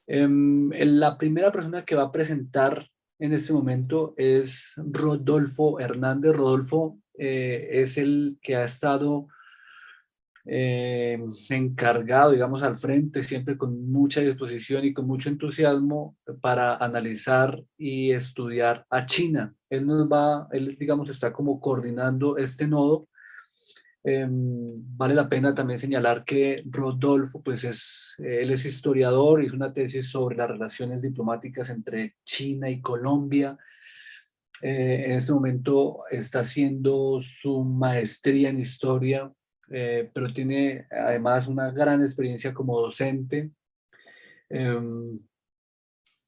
La primera persona que va a presentar en este momento es Rodolfo Hernández. Rodolfo es el que ha estado encargado, digamos, al frente, siempre con mucha disposición y con mucho entusiasmo para analizar y estudiar a China. Él, digamos, está como coordinando este nodo. Vale la pena también señalar que Rodolfo, pues él es historiador, hizo una tesis sobre las relaciones diplomáticas entre China y Colombia. En este momento está haciendo su maestría en historia, pero tiene además una gran experiencia como docente, eh,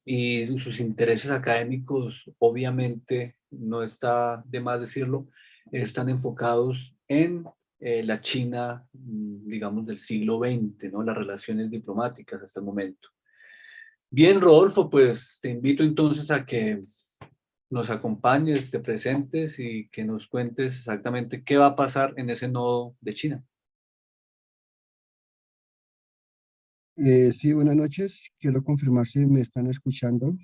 y sus intereses académicos, obviamente, no está de más decirlo, están enfocados en la China, digamos, del siglo XX, ¿no? Las relaciones diplomáticas hasta el momento. Bien, Rodolfo, pues te invito entonces a que nos acompañes, te presentes y que nos cuentes exactamente qué va a pasar en ese nodo de China. Sí, buenas noches. Quiero confirmar si me están escuchando.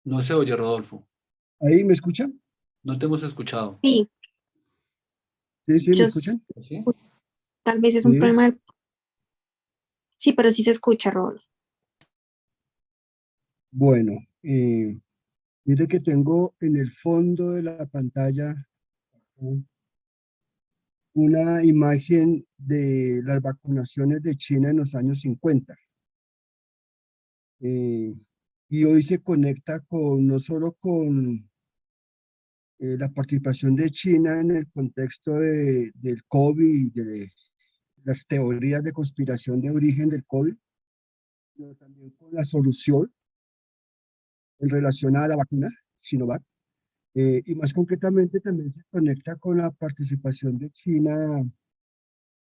No se oye, Rodolfo. ¿Ahí me escuchan? No te hemos escuchado. Sí, Sí, sí, ¿me yo escuchan? ¿Sí? tal vez es un Sí. problema. Sí, pero sí se escucha, Rodolfo. Bueno, mire que tengo en el fondo de la pantalla una imagen de las vacunaciones de China en los años 50. eh, y hoy se conecta con no solo con la participación de China en el contexto del COVID, de las teorías de conspiración de origen del COVID, sino también con la solución en relación a la vacuna Sinovac. Y más concretamente también se conecta con la participación de China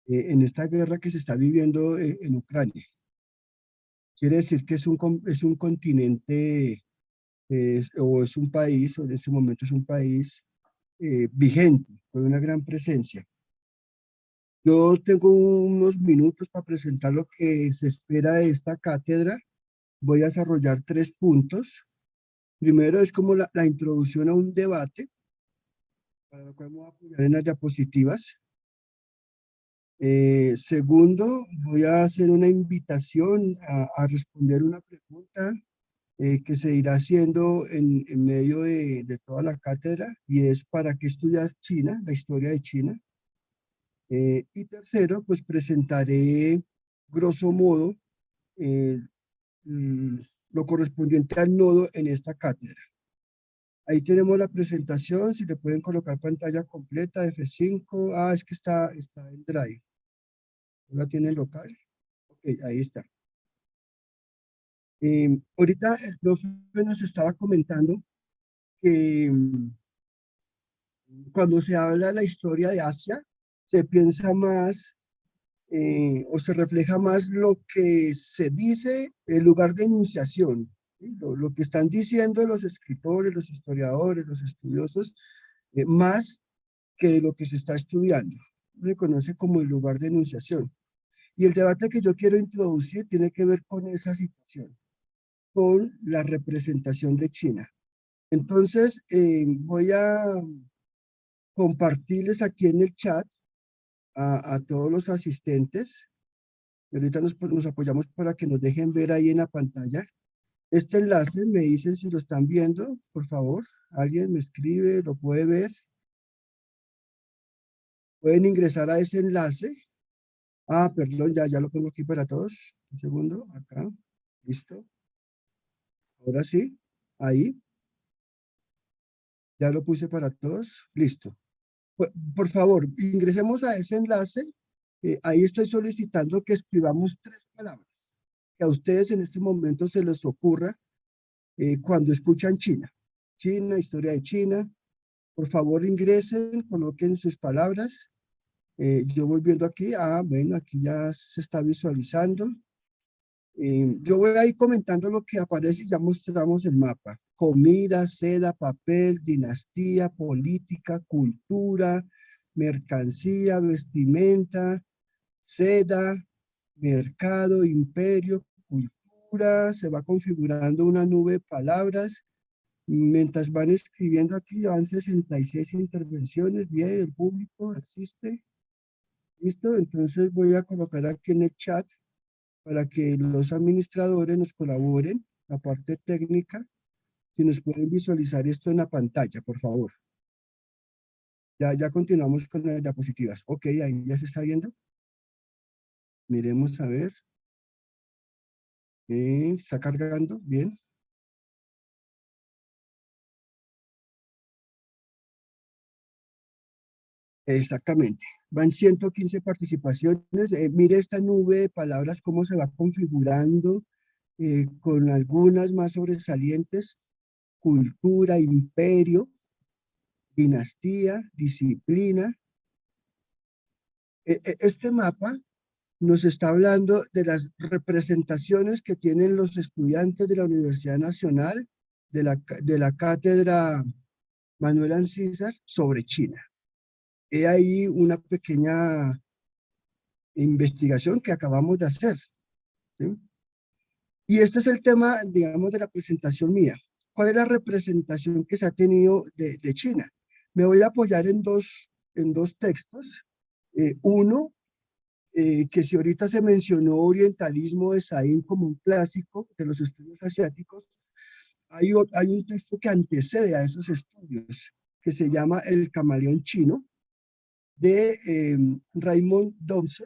en esta guerra que se está viviendo en Ucrania. Quiere decir que es un continente o es un país, o en este momento es un país vigente, con una gran presencia. Yo tengo unos minutos para presentar lo que se espera de esta cátedra. Voy a desarrollar 3 puntos. Primero es como la introducción a un debate, para lo cual me voy a apoyar en las diapositivas. Segundo, voy a hacer una invitación a responder una pregunta que se irá haciendo en medio de toda la cátedra, y es ¿para qué estudiar China, la historia de China? Y tercero, pues presentaré, grosso modo, eh, mm, lo correspondiente al nodo en esta cátedra. Ahí tenemos la presentación, si le pueden colocar pantalla completa, F5. Ah, es que está en Drive. ¿No la tiene local? Ok, ahí está. Ahorita el profe nos estaba comentando que cuando se habla de la historia de Asia, se piensa más o se refleja más lo que se dice en lugar de enunciación, ¿sí? Lo que están diciendo los escritores, los historiadores, los estudiosos, más que lo que se está estudiando. Se conoce como el lugar de enunciación. Y el debate que yo quiero introducir tiene que ver con esa situación, con la representación de China. Entonces, voy a compartirles aquí en el chat a todos los asistentes. Y ahorita nos apoyamos para que nos dejen ver ahí en la pantalla. Este enlace, me dicen si lo están viendo, por favor. Alguien me escribe, lo puede ver. Pueden ingresar a ese enlace. Ah, perdón, ya lo pongo aquí para todos. Un segundo, acá. Listo. Ahora sí, ahí. Ya lo puse para todos. Listo. Por favor, ingresemos a ese enlace. Ahí estoy solicitando que escribamos 3 palabras que a ustedes en este momento se les ocurra cuando escuchan China. China, historia de China. Por favor, ingresen, coloquen sus palabras. Yo voy viendo aquí. Ah, bueno, aquí ya se está visualizando. Yo voy a ir comentando lo que aparece y ya mostramos el mapa. Comida, seda, papel, dinastía, política, cultura, mercancía, vestimenta, seda, mercado, imperio, cultura. Se va configurando una nube de palabras. Mientras van escribiendo aquí, van 66 intervenciones. Bien, el público asiste. ¿Listo? Entonces voy a colocar aquí en el chat para que los administradores nos colaboren, la parte técnica, si nos pueden visualizar esto en la pantalla, por favor. Ya continuamos con las diapositivas. Ok, ahí ya se está viendo. Miremos a ver. Está cargando, bien. Exactamente. Van 115 participaciones. Mire esta nube de palabras, cómo se va configurando, con algunas más sobresalientes: cultura, imperio, dinastía, disciplina. Este mapa nos está hablando de las representaciones que tienen los estudiantes de la Universidad Nacional, de la cátedra Manuel Ancísar, sobre China. He ahí una pequeña investigación que acabamos de hacer, ¿sí? Y este es el tema, digamos, de la presentación mía. ¿Cuál es la representación que se ha tenido de China? Me voy a apoyar en dos textos. Uno, que si ahorita se mencionó orientalismo de Saín como un clásico de los estudios asiáticos, hay un texto que antecede a esos estudios, que se llama El camaleón chino, de Raymond Domse.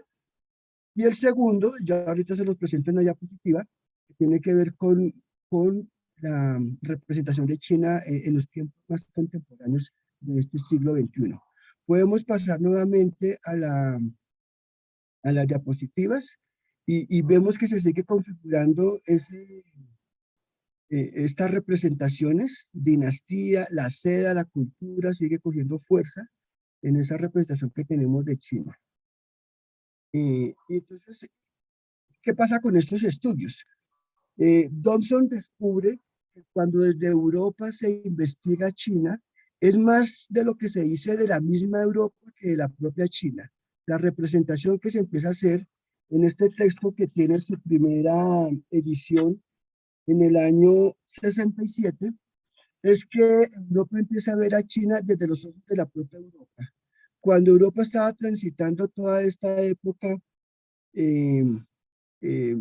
Y el segundo, ya ahorita se los presento en la diapositiva, que tiene que ver con la representación de China en los tiempos más contemporáneos de este siglo XXI. Podemos pasar nuevamente a las diapositivas y vemos que se sigue configurando estas representaciones: dinastía, la seda, la cultura, sigue cogiendo fuerza en esa representación que tenemos de China. Y entonces, ¿qué pasa con estos estudios? Dobson descubre que cuando desde Europa se investiga China, es más de lo que se dice de la misma Europa que de la propia China. La representación que se empieza a hacer en este texto, que tiene su primera edición en el año 67, es que Europa empieza a ver a China desde los ojos de la propia Europa. Cuando Europa estaba transitando toda esta época eh, eh,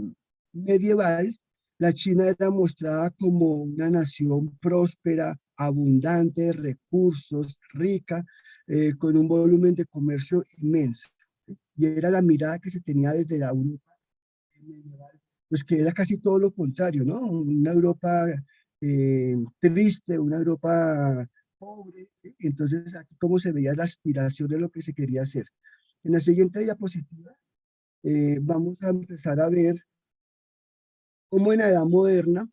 medieval, la China era mostrada como una nación próspera, abundante de recursos, rica, con un volumen de comercio inmenso. Y era la mirada que se tenía desde la Europa medieval, pues que era casi todo lo contrario, ¿no? Una Europa triste, una Europa pobre. Entonces, aquí cómo se veía la aspiración de lo que se quería hacer. En la siguiente diapositiva vamos a empezar a ver cómo en la Edad Moderna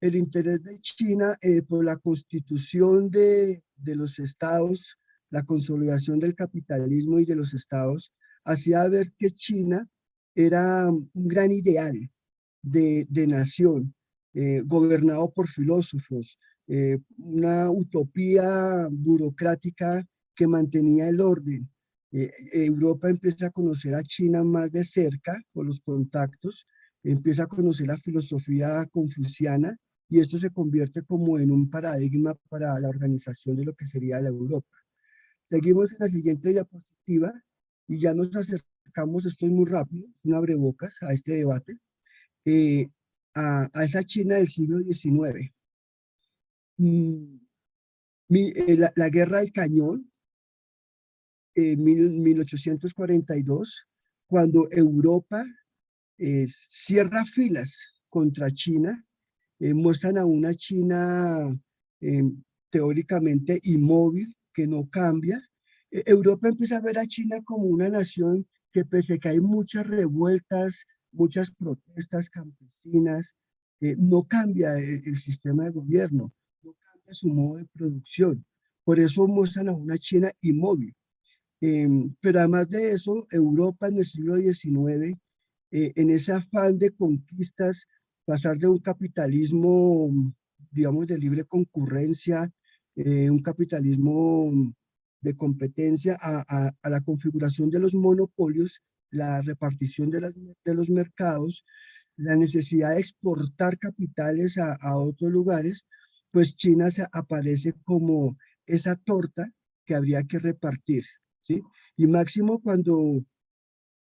el interés de China por la constitución de los estados, la consolidación del capitalismo y de los estados, hacía ver que China era un gran ideal de nación, gobernado por filósofos, una utopía burocrática que mantenía el orden. Europa empieza a conocer a China más de cerca por los contactos, empieza a conocer la filosofía confuciana, y esto se convierte como en un paradigma para la organización de lo que sería la Europa. Seguimos en la siguiente diapositiva y ya nos acercamos, esto es muy rápido, un abrebocas a este debate, a esa China del siglo XIX. La guerra del cañón, 1842, cuando Europa cierra filas contra China, muestran a una China eh, teóricamente inmóvil, que no cambia. Europa empieza a ver a China como una nación que, pese a que hay muchas revueltas, muchas protestas campesinas, no cambia el sistema de gobierno, no cambia su modo de producción. Por eso muestran a una China inmóvil. Pero además de eso, Europa en el siglo XIX, en ese afán de conquistas, pasar de un capitalismo, digamos, de libre concurrencia, un capitalismo de competencia a la configuración de los monopolios, la repartición de los mercados, la necesidad de exportar capitales a otros lugares, pues China aparece como esa torta que habría que repartir, ¿sí? Y máximo cuando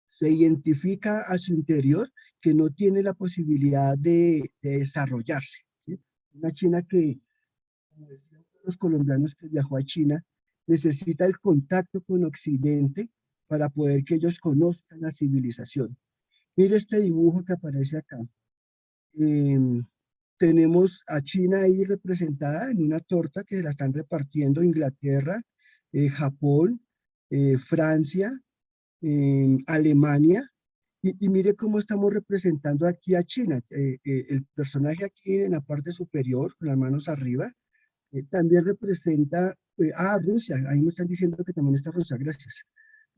se identifica a su interior que no tiene la posibilidad de desarrollarse, ¿sí? Una China que, como decían los colombianos que viajó a China, necesita el contacto con Occidente para poder que ellos conozcan la civilización. Mire este dibujo que aparece acá. Tenemos a China ahí representada en una torta que la están repartiendo Inglaterra, Japón, Francia, Alemania, y mire cómo estamos representando aquí a China. El personaje aquí en la parte superior, con las manos arriba, también representa Rusia. Ahí me están diciendo que también está Rusia, gracias.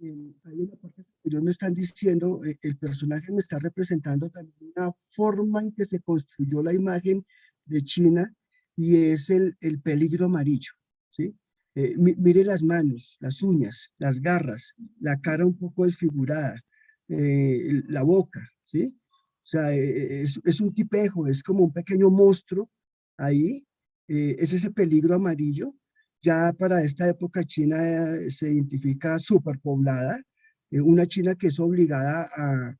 Ahí en la parte superior me están diciendo, el personaje me está representando también una forma en que se construyó la imagen de China, y es el peligro amarillo, ¿sí? Mire las manos, las uñas, las garras, la cara un poco desfigurada, la boca, ¿sí? O sea, es un tipejo, es como un pequeño monstruo ahí, es ese peligro amarillo. Ya para esta época China se identifica superpoblada, una China que es obligada al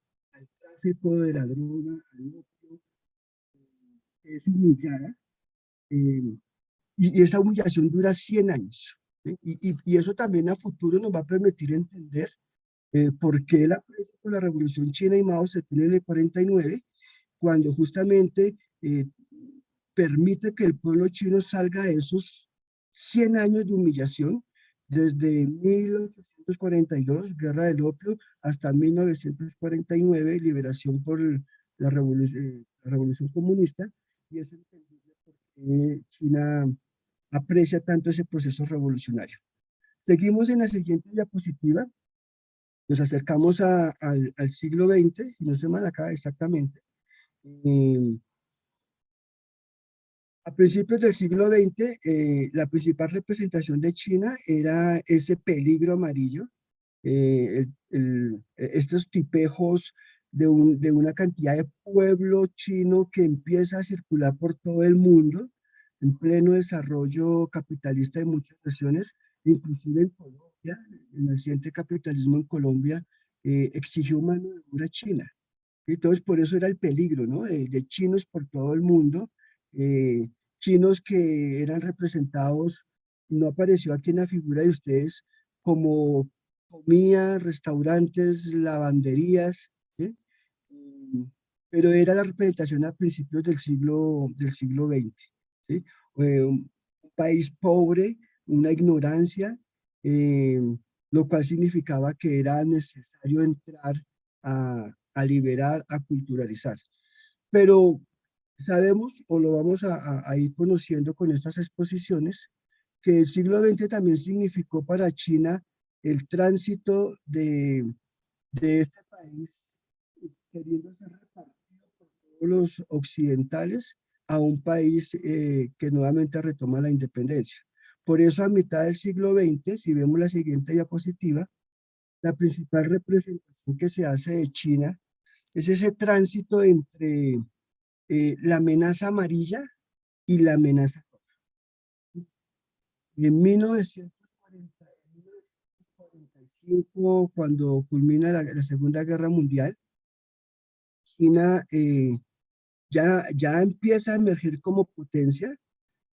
tráfico de la droga, al opio, es humillada, eh, y esa humillación dura 100 años. ¿Sí? Y eso también a futuro nos va a permitir entender por qué la presa por la Revolución China y Mao Zedong en el 49, cuando justamente permite que el pueblo chino salga de esos 100 años de humillación, desde 1842, Guerra del Opio, hasta 1949, liberación por la Revolución Comunista, y es entendible por qué China aprecia tanto ese proceso revolucionario. Seguimos en la siguiente diapositiva, nos acercamos al siglo XX, y no se mal acá exactamente. A principios del siglo XX, la principal representación de China era ese peligro amarillo, estos tipejos de una cantidad de pueblo chino que empieza a circular por todo el mundo, en pleno desarrollo capitalista de muchas naciones, inclusive en Colombia, el naciente capitalismo en Colombia exigió mano de obra china. Entonces, por eso era el peligro, ¿no? De chinos por todo el mundo, chinos que eran representados, no apareció aquí en la figura de ustedes, como comida, restaurantes, lavanderías, ¿sí? Pero era la representación a principios del siglo XX, ¿sí? Un país pobre, una ignorancia, eh, lo cual significaba que era necesario entrar a liberar, a culturalizar. Pero sabemos, o lo vamos a ir conociendo con estas exposiciones, que el siglo XX también significó para China el tránsito de este país queriendo ser repartido por todos los occidentales a un país que nuevamente retoma la independencia. Por eso a mitad del siglo XX, si vemos la siguiente diapositiva, la principal representación que se hace de China es ese tránsito entre la amenaza amarilla y la amenaza roja. En 1945, cuando culmina la Segunda Guerra Mundial, China ya empieza a emerger como potencia.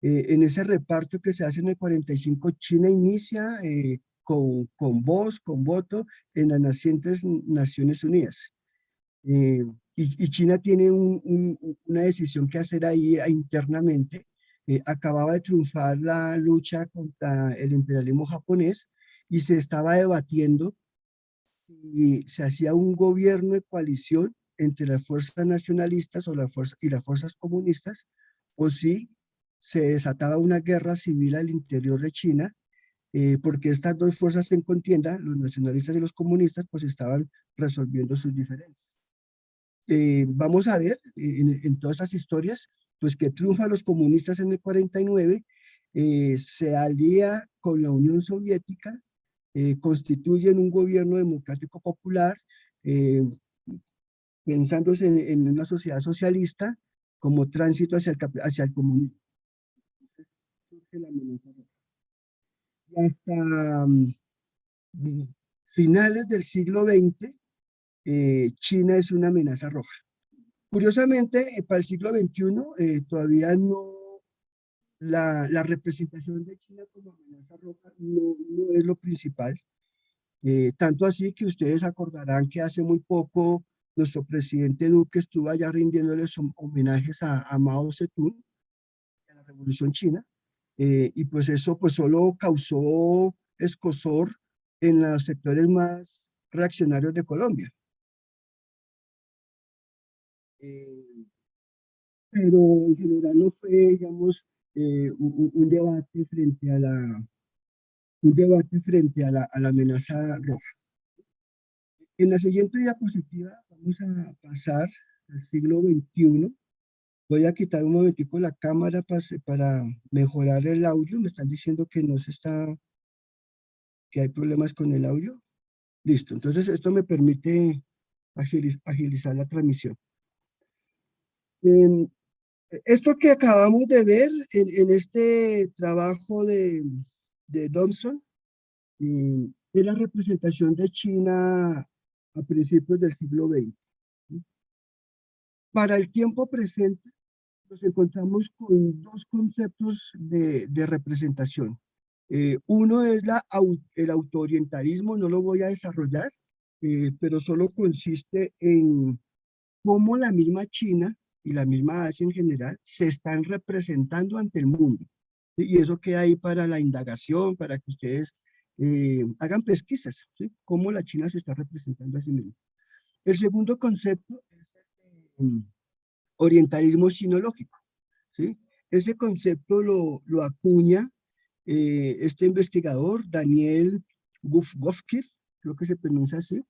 En ese reparto que se hace en el 45, China inicia con voz, con voto en las nacientes Naciones Unidas. Y China tiene una decisión que hacer ahí internamente. Acababa de triunfar la lucha contra el imperialismo japonés y se estaba debatiendo si se hacía un gobierno de coalición entre las fuerzas nacionalistas y las fuerzas comunistas, o si se desataba una guerra civil al interior de China, porque estas dos fuerzas en contienda, los nacionalistas y los comunistas, pues estaban resolviendo sus diferencias. Vamos a ver en todas esas historias, pues que triunfan los comunistas en el 49, se alía con la Unión Soviética, constituyen un gobierno democrático popular, pensándose en una sociedad socialista como tránsito hacia el comunismo. Surge la amenaza roja. Y hasta finales del siglo XX, China es una amenaza roja. Curiosamente, para el siglo XXI, todavía no, la representación de China como amenaza roja no es lo principal. Tanto así que ustedes acordarán que hace muy poco nuestro presidente Duque estuvo allá rindiéndoles homenajes a Mao Zedong, a la Revolución China, y pues eso pues solo causó escozor en los sectores más reaccionarios de Colombia. Pero en general no fue, digamos, un debate frente a la amenaza roja. En la siguiente diapositiva vamos a pasar al siglo XXI. Voy a quitar un momentico la cámara para mejorar el audio. Me están diciendo que que hay problemas con el audio. Listo, entonces esto me permite agilizar la transmisión. Esto que acabamos de ver en este trabajo de Thompson es la representación de China a principios del siglo XX. Para el tiempo presente nos encontramos con dos conceptos de representación. Uno es el autoorientalismo, no lo voy a desarrollar, pero solo consiste en cómo la misma China y la misma Asia en general se están representando ante el mundo. Y eso queda ahí para la indagación, para que ustedes hagan pesquisas, ¿sí? Cómo la China se está representando a sí misma. El segundo concepto es el orientalismo sinológico, ¿sí? Ese concepto lo acuña este investigador, Daniel Gufkov, creo que se pronuncia así,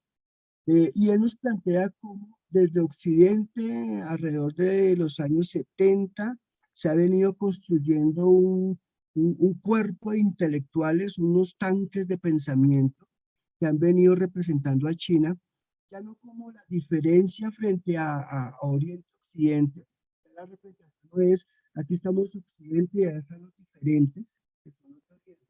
y él nos plantea cómo desde Occidente, alrededor de los años 70, se ha venido construyendo un cuerpo de intelectuales, unos tanques de pensamiento que han venido representando a China, ya no como la diferencia frente a Oriente-Occidente, la representación no es, aquí estamos Occidente y allá están los diferentes, que son los Oriente,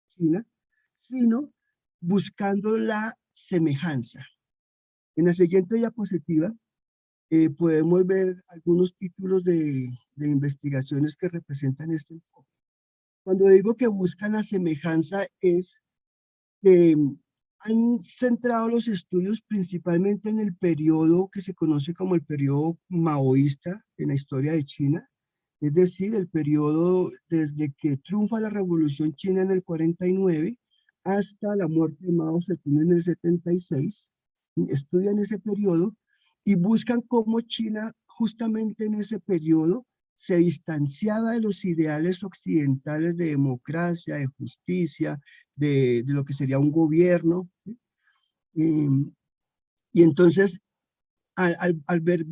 China, sino buscando la semejanza. En la siguiente diapositiva podemos ver algunos títulos de investigaciones que representan este enfoque. Cuando digo que buscan la semejanza es que han centrado los estudios principalmente en el periodo que se conoce como el periodo maoísta en la historia de China, es decir, el periodo desde que triunfa la Revolución China en el 49 hasta la muerte de Mao Zedong en el 76. Estudian ese periodo y buscan cómo China justamente en ese periodo se distanciaba de los ideales occidentales de democracia, de justicia, de lo que sería un gobierno. ¿Sí? Y entonces, al ver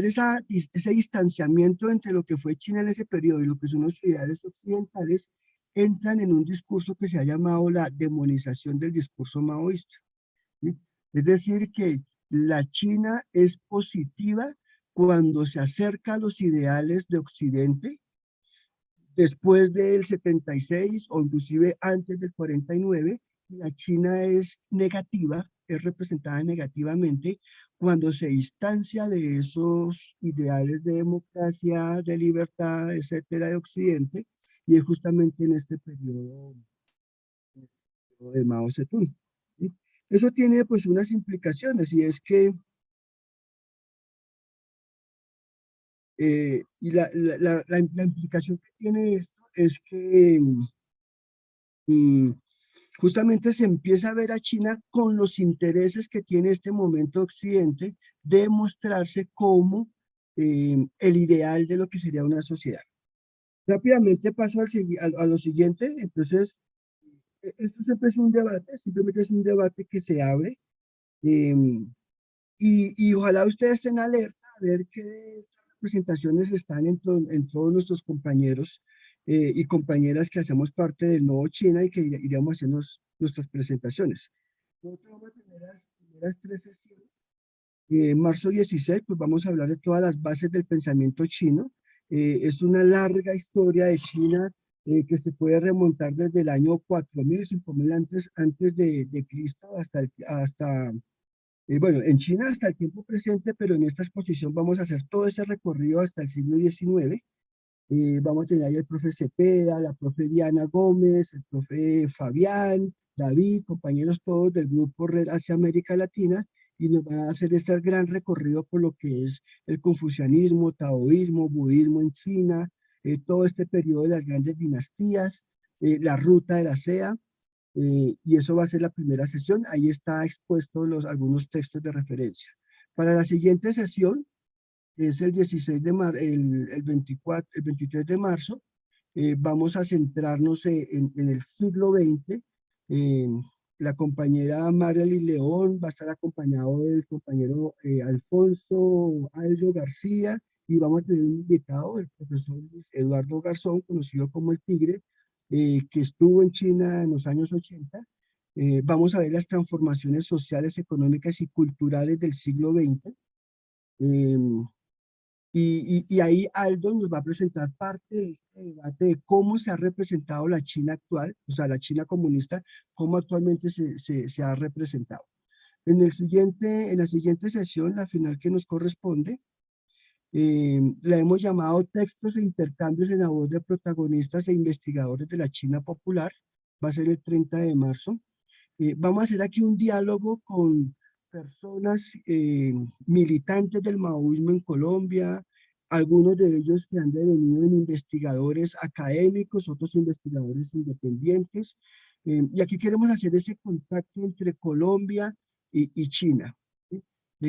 ese distanciamiento entre lo que fue China en ese periodo y lo que son los ideales occidentales, entran en un discurso que se ha llamado la demonización del discurso maoísta. ¿Sí? Es decir, que la China es positiva cuando se acerca a los ideales de Occidente, después del 76 o inclusive antes del 49, la China es negativa, es representada negativamente cuando se distancia de esos ideales de democracia, de libertad, etcétera, de Occidente, y es justamente en este periodo de Mao Zedong. ¿Sí? Eso tiene pues unas implicaciones y es que y la implicación que tiene esto es que justamente se empieza a ver a China con los intereses que tiene este momento Occidente de mostrarse como el ideal de lo que sería una sociedad. Rápidamente paso a lo siguiente, entonces, esto siempre es un debate, simplemente es un debate que se abre y ojalá ustedes estén alerta a ver qué representaciones están en todos nuestros compañeros y compañeras que hacemos parte del Nuevo China y que iríamos haciendo nuestras presentaciones. Nosotros vamos a tener las primeras 3 sesiones. Marzo 16, pues vamos a hablar de todas las bases del pensamiento chino. Es una larga historia de China que se puede remontar desde el año 4000, 5000 antes de Cristo bueno, en China hasta el tiempo presente, pero en esta exposición vamos a hacer todo ese recorrido hasta el siglo XIX. Vamos a tener ahí el profe Cepeda, la profe Diana Gómez, el profe Fabián, David, compañeros todos del grupo Red hacia América Latina, y nos va a hacer este gran recorrido por lo que es el confucianismo, taoísmo, budismo en China, todo este periodo de las grandes dinastías, la ruta de la seda, y eso va a ser la primera sesión. Ahí está expuesto algunos textos de referencia. Para la siguiente sesión, es el 16 de el 23 de marzo, vamos a centrarnos en el siglo XX. La compañera Mariely León va a estar acompañado del compañero Alfonso Aldo García, y vamos a tener un invitado, el profesor Luis Eduardo Garzón, conocido como el Tigre, que estuvo en China en los años 80. Vamos a ver las transformaciones sociales, económicas y culturales del siglo XX. Y ahí Aldo nos va a presentar parte de este debate de cómo se ha representado la China actual, o sea, la China comunista, cómo actualmente se ha representado. En la siguiente sesión, la final que nos corresponde, la hemos llamado Textos e intercambios en la voz de protagonistas e investigadores de la China popular. Va a ser el 30 de marzo. Vamos a hacer aquí un diálogo con personas militantes del maoísmo en Colombia, algunos de ellos que han devenido en investigadores académicos, otros investigadores independientes. Y aquí queremos hacer ese contacto entre Colombia y China, ¿sí?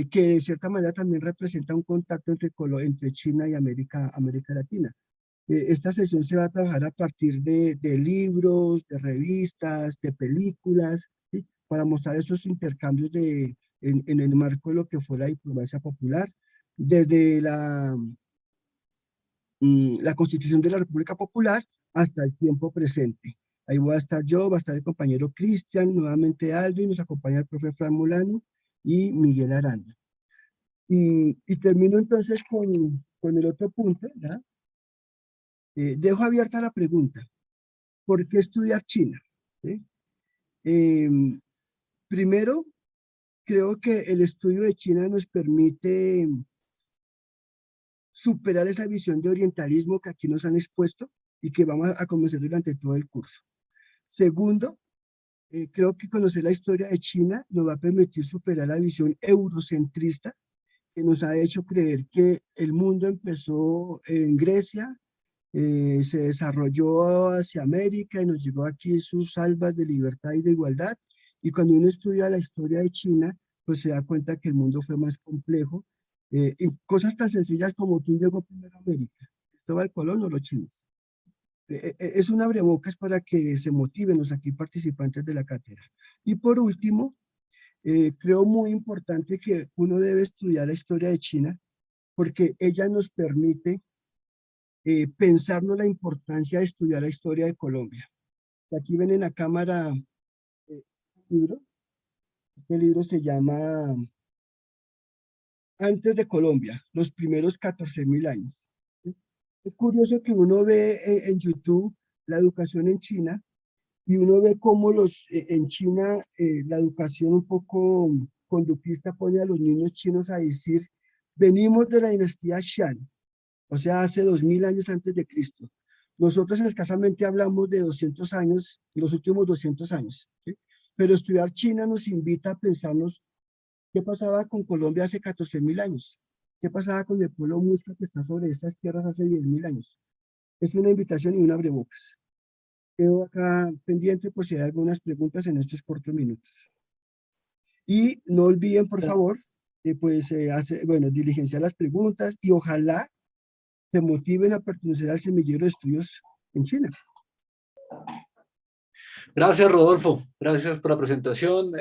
Que de cierta manera también representa un contacto entre China y América Latina. Esta sesión se va a trabajar a partir de libros, de revistas, de películas, ¿sí? Para mostrar esos intercambios en el marco de lo que fue la diplomacia popular, desde la Constitución de la República Popular hasta el tiempo presente. Ahí voy a estar yo, va a estar el compañero Cristian, nuevamente Aldo, y nos acompaña el profe Fran Molano y Miguel Aranda. Y termino entonces con el otro punto, ¿verdad? Dejo abierta la pregunta: ¿por qué estudiar China? ¿Sí? Primero, creo que el estudio de China nos permite superar esa visión de orientalismo que aquí nos han expuesto y que vamos a conocer durante todo el curso. Segundo, creo que conocer la historia de China nos va a permitir superar la visión eurocentrista que nos ha hecho creer que el mundo empezó en Grecia, se desarrolló hacia América y nos llegó aquí sus albas de libertad y de igualdad. Y cuando uno estudia la historia de China, pues se da cuenta que el mundo fue más complejo. En cosas tan sencillas como quién llegó primero a América, ¿Cristóbal Colón o los chinos? Es un abrebocas para que se motiven los aquí participantes de la cátedra. Y por último, creo muy importante que uno debe estudiar la historia de China porque ella nos permite pensarnos la importancia de estudiar la historia de Colombia. Aquí ven en la cámara un libro. Este libro se llama Antes de Colombia, los primeros 14.000 años. Es curioso que uno ve en YouTube la educación en China y uno ve cómo en China la educación un poco conductista pone a los niños chinos a decir: venimos de la dinastía Shan, o sea, hace 2000 años antes de Cristo. Nosotros escasamente hablamos de 200 años, los últimos 200 años, ¿sí? Pero estudiar China nos invita a pensarnos qué pasaba con Colombia hace 14.000 años, qué pasaba con el pueblo muisca que está sobre estas tierras hace 10.000 años. Es una invitación y un abrebocas. Quedo acá pendiente por si hay algunas preguntas en estos cortos minutos. Y no olviden, por favor, diligenciar las preguntas y ojalá se motiven a pertenecer al semillero de estudios en China. Gracias, Rodolfo. Gracias por la presentación.